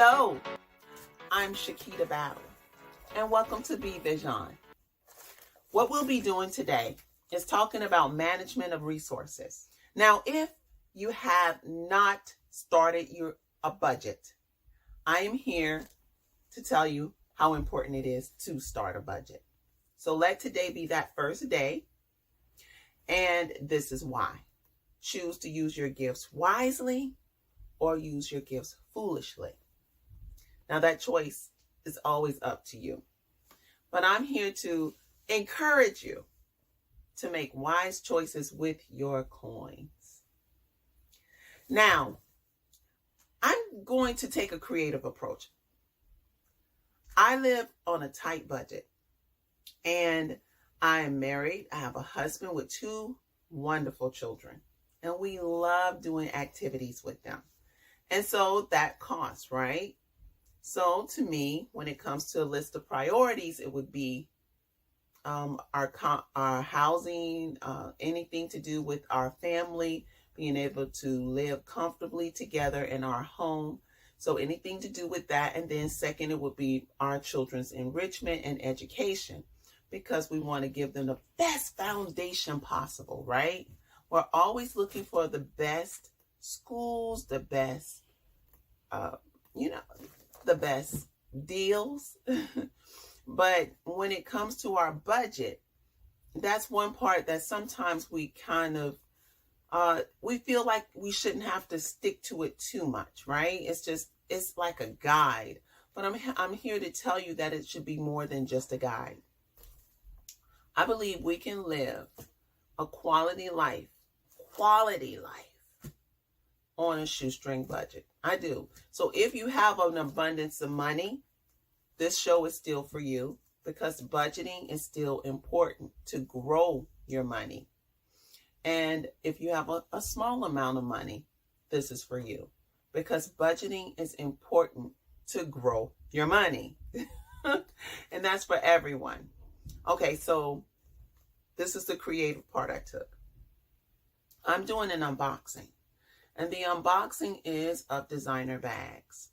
Hello, I'm Shakita Battle, and welcome to Be Vision. What we'll be doing today is talking about management of resources. Now, if you have not started a budget, I am here to tell you how important it is to start a budget. So let today be that first day, and this is why. Choose to use your gifts wisely or use your gifts foolishly. Now that choice is always up to you. But I'm here to encourage you to make wise choices with your coins. Now, I'm going to take a creative approach. I live on a tight budget and I am married. I have a husband with 2 wonderful children and we love doing activities with them. And so that costs, right? So to me, when it comes to a list of priorities, it would be our housing, anything to do with our family, being able to live comfortably together in our home. So anything to do with that. And then second, it would be our children's enrichment and education, because we want to give them the best foundation possible, right? We're always looking for the best schools, the best, the best deals. But when it comes to our budget, that's one part that sometimes we kind of, we feel like we shouldn't have to stick to it too much, right? It's like a guide. But I'm here to tell you that it should be more than just a guide. I believe we can live a quality life on a shoestring budget. I do. So if you have an abundance of money, this show is still for you, because budgeting is still important to grow your money. And if you have a small amount of money, this is for you, because budgeting is important to grow your money. And that's for everyone. Okay, so this is the creative part I took. I'm doing an unboxing. And the unboxing is of designer bags.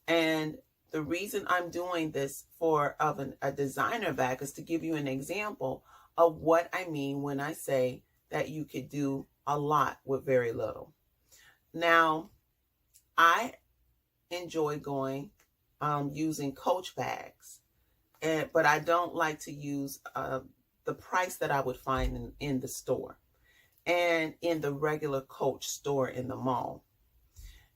And the reason I'm doing this of a designer bag is to give you an example of what I mean when I say that you could do a lot with very little. Now, I enjoy using Coach bags, but I don't like to use the price that I would find in the store and in the regular Coach store in the mall.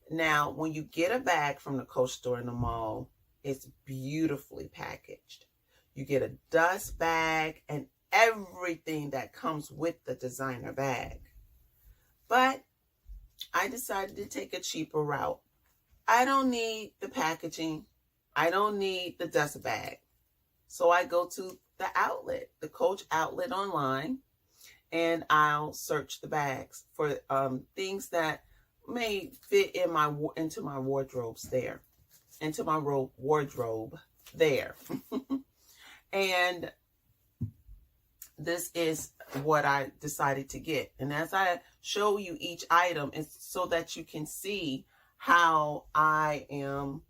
Now, when you get a bag from the Coach store in the mall, it's beautifully packaged. You get a dust bag and everything that comes with the designer bag. But I decided to take a cheaper route. I don't need the packaging. I don't need the dust bag. So I go to the outlet, the Coach outlet online, and I'll search the bags for things that may fit into my wardrobe there. And this is what I decided to get. And as I show you each item, it's so that you can see how I am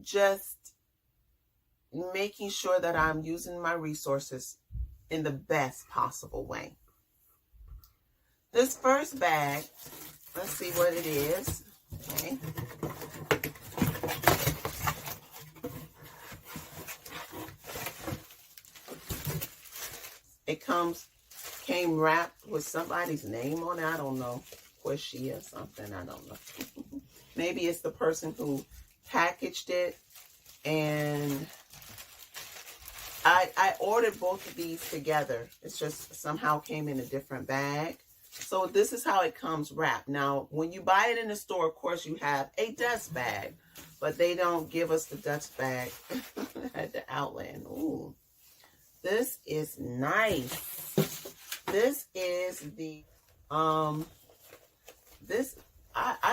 just making sure that I'm using my resources in the best possible way. This first bag, let's see what it is. Okay. It came wrapped with somebody's name on it. I don't know. Squishy or something. I don't know. Maybe it's the person who packaged it. And I ordered both of these together. It's just somehow came in a different bag. So this is how it comes wrapped. Now, when you buy it in the store, of course, you have a dust bag. But they don't give us the dust bag at the outlet. Ooh, this is nice. This is the, I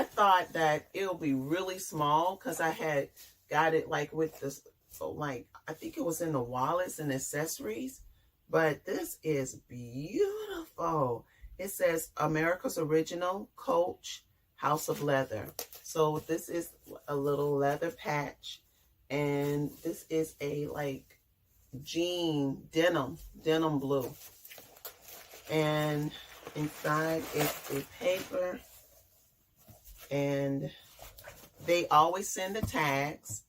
thought that it'll be really small because I had got it like with this, like, I think it was in the wallets and accessories. But this is beautiful. It says America's Original Coach House of Leather. So this is a little leather patch, and this is a like jean denim blue, and inside is the paper, and they always send the tags.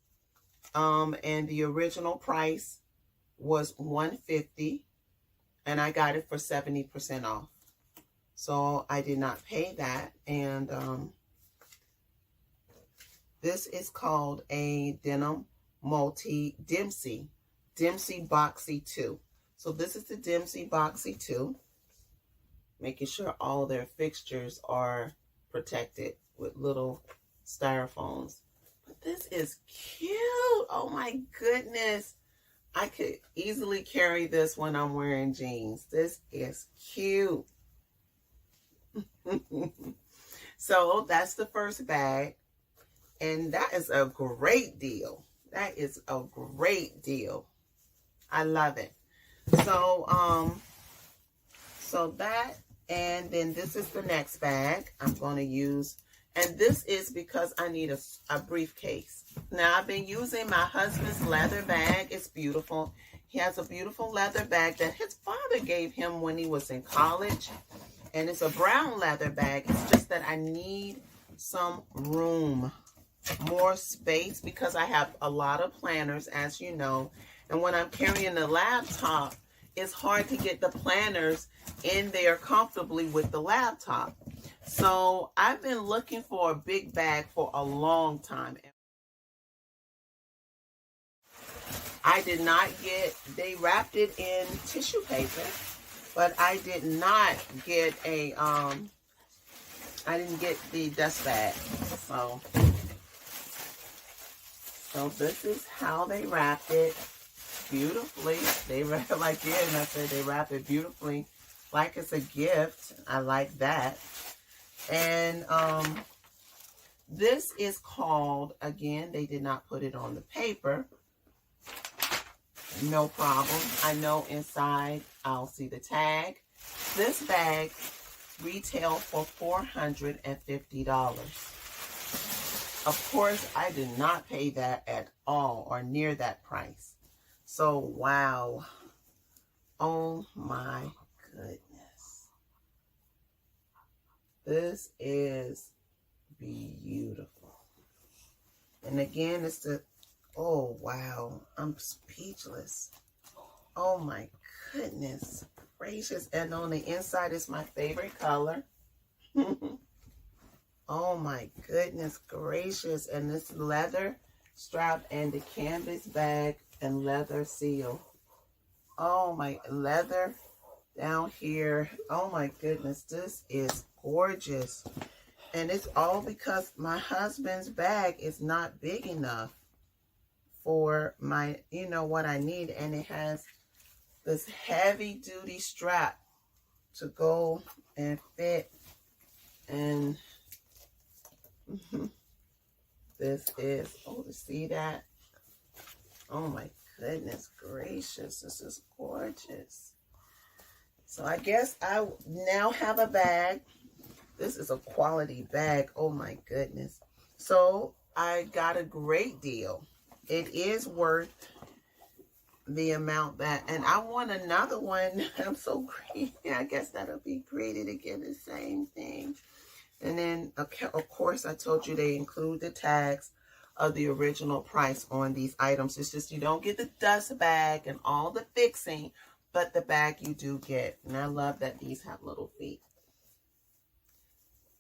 And the original price was $150, and I got it for 70% off. So I did not pay that. And this is called a denim multi Dempsey Boxy 2. So this is the Dempsey Boxy 2, making sure all their fixtures are protected with little styrofoams. But this is cute. Oh my goodness. I could easily carry this when I'm wearing jeans. This is cute. So that's the first bag. And that is a great deal. That is a great deal. I love it. So, so that, and then this is the next bag I'm going to use. And this is because I need a briefcase. Now, I've been using my husband's leather bag. It's beautiful. He has a beautiful leather bag that his father gave him when he was in college. And it's a brown leather bag. It's just that I need some room, more space, because I have a lot of planners, as you know. And when I'm carrying the laptop, it's hard to get the planners in there comfortably with the laptop. So I've been looking for a big bag for a long time. I did not get, they wrapped it in tissue paper, but I did not get a, I didn't get the dust bag. So this is how they wrapped it beautifully. They wrap it like it, and I said they wrap it beautifully like it's a gift. I like that. And this is called, again, they did not put it on the paper. No problem. I know inside I'll see the tag. This bag retailed for $450. Of course, I did not pay that at all or near that price. So, wow. Oh my goodness. This is beautiful. And again, it's the, oh wow, I'm speechless. Oh my goodness gracious. And on the inside is my favorite color. Oh my goodness gracious. And this leather strap and the canvas bag and leather seal. Oh my, leather down here. Oh my goodness, this is gorgeous. And it's all because my husband's bag is not big enough for my, you know, what I need. And it has this heavy duty strap to go and fit. And this is, oh, to see that? Oh my goodness gracious, this is gorgeous. So I guess I now have a bag. This is a quality bag. Oh my goodness. So I got a great deal. It is worth the amount that, and I want another one. I'm so greedy. I guess that'll be greedy to get the same thing. And then, of course, I told you they include the tags of the original price on these items. It's just you don't get the dust bag and all the fixing, but the bag you do get. And I love that these have little feet.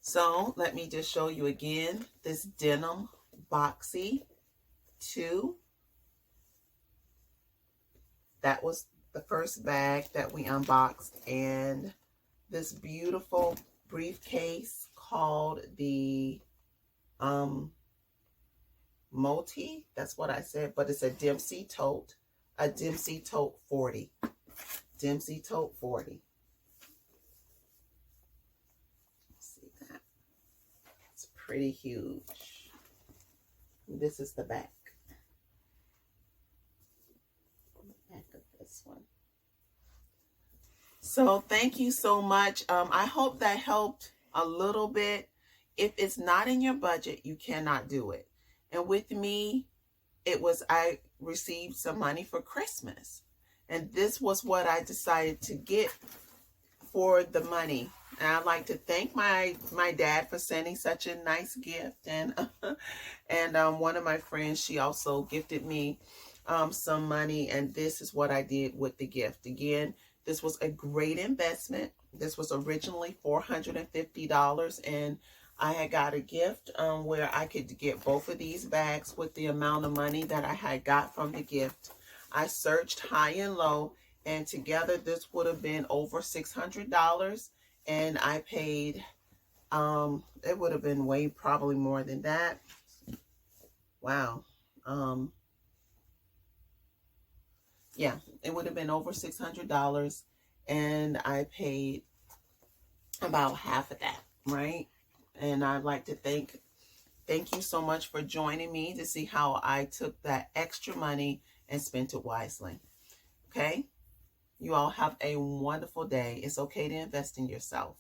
So let me just show you again this denim boxy 2. That was the first bag that we unboxed. And this beautiful briefcase called the multi, that's what I said, but it's a Dempsey tote 40. Dempsey tote 40. See that? It's pretty huge. This is the back. Back of this one. So thank you so much. I hope that helped a little bit. If it's not in your budget, you cannot do it. And with me, I received some money for Christmas. And this was what I decided to get for the money. And I'd like to thank my dad for sending such a nice gift. And one of my friends, she also gifted me some money. And this is what I did with the gift. Again, this was a great investment. This was originally $450. And I had got a gift where I could get both of these bags with the amount of money that I had got from the gift. I searched high and low, and together this would have been over $600. And I paid, it would have been way probably more than that. Wow. Yeah, it would have been over $600. And I paid about half of that, right? And I'd like to thank you so much for joining me to see how I took that extra money and spent it wisely. Okay? You all have a wonderful day. It's okay to invest in yourself.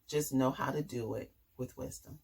Just know how to do it with wisdom.